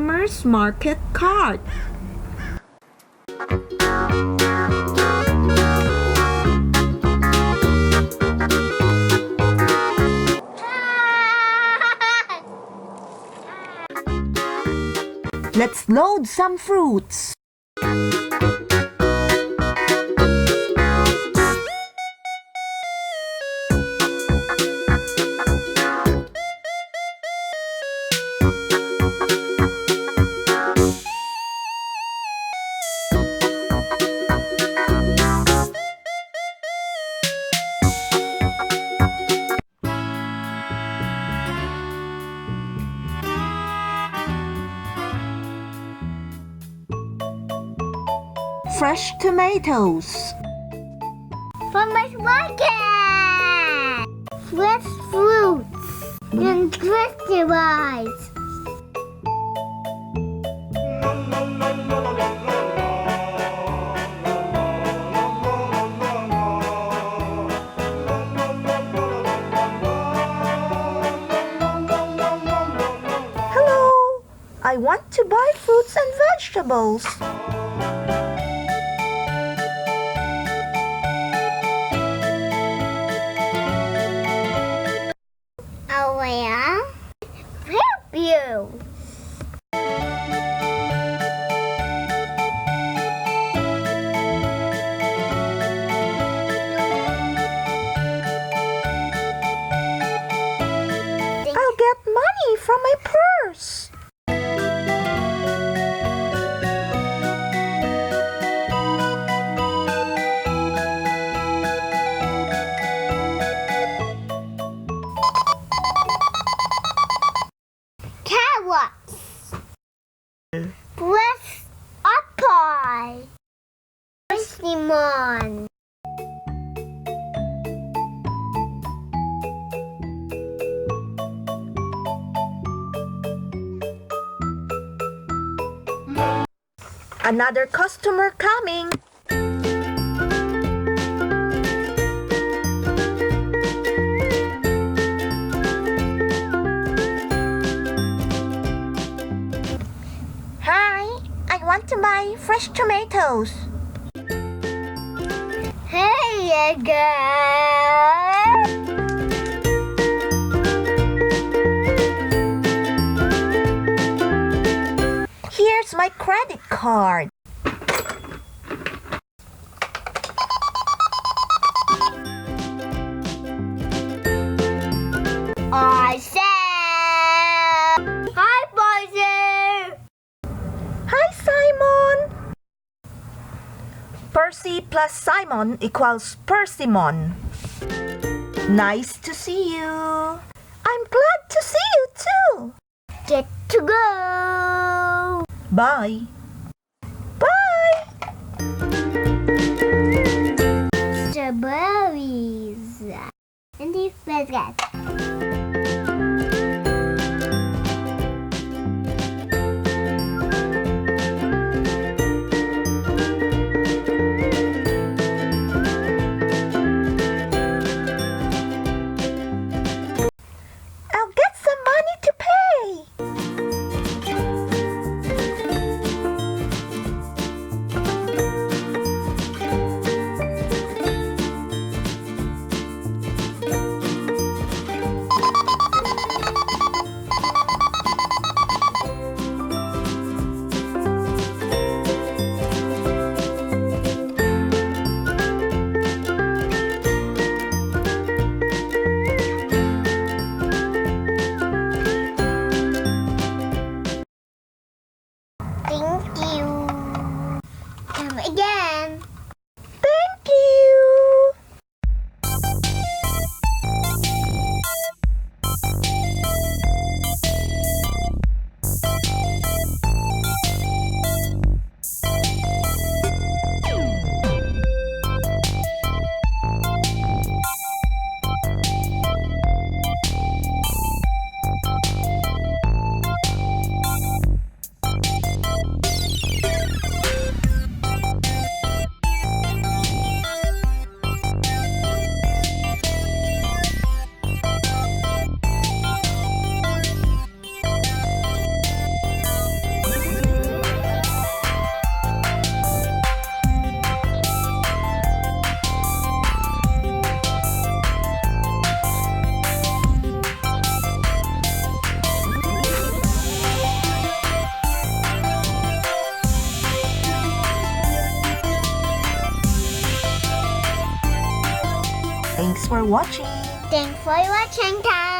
farmer's market cart. Let's load some fruits. Fresh tomatoes. Farmer's market! Fresh fruits and vegetables. Hello, I want to buy fruits and vegetables. Oh, yeah? Help you. I'll get money from my purse. Carrots. Fresh apple. Fresh lemon. Another customer coming. Hi, I want to buy fresh tomatoes. Hey again. Here's my credit card. I said, hi, Boise. Hi, Simon. Percy plus Simon equals Persimmon. Nice to see you. I'm glad to see you too. Get to go. Bye. Bye. Strawberries. And the biscuit. I'll get some money to pay. Thank you. Come again. Thank you. for watching. Thanks for watching, guys.